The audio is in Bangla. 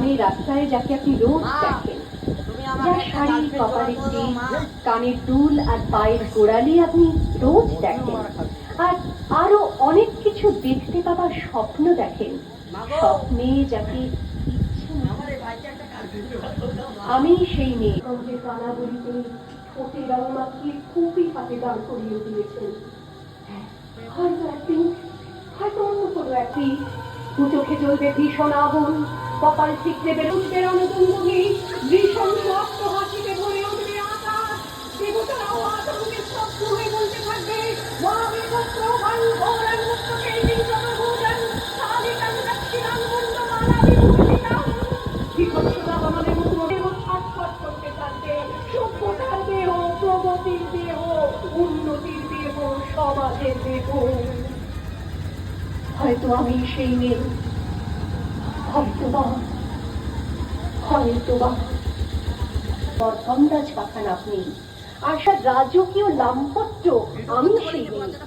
গ্রামের রাস্তায় যাকে আপনি রোজ দেখেন, যার শাড়ি, কপালের টিপ, কানের দুল আর পায়ের গোড়ালি আপনি রোজ দেখেন, আর আরো অনেক কিছু দেখতে পাবার স্বপ্ন দেখেন, স্বপ্নে যাকে আমি সেই মেয়ে কানা বলিতে ঠোঁটে রং মাখিয়ে খুবই হাতে দাঁড় করিয়ে দিয়েছেন। হয়তো একদিন, হয়তো অন্য কোনো একদিন দু চোখে জ্বলবে ভীষণ আগুন, কপাল ঠিকরে বেরোনো দুন্দুমি, ভীষণ রক্ত হাসিতে ভরে উঠবে আকাশ, দেবতারাও আতঙ্কে স্তব্ধ হয়ে বলতে থাকবে, মহাবী পুত্র বায়ু গৌরান মুক্তকে বিংশত ভোজন সাধিকাং দক্ষিণাং মুন্ড মালা বিভূষিতাং। বিভৎসতা আমাদের মুখে ছটফট করতে থাকবে, সভ্যতার দেহ, প্রগতির দেহ, উন্নতির দেহ, সমাজের দেহ। হয়তো আমি সেই মেয়ে, হয়তোবা ধনরাজ পাখান আপনি, আশার রাজকীয় লাম্পট্য আমি সেই মেয়ে।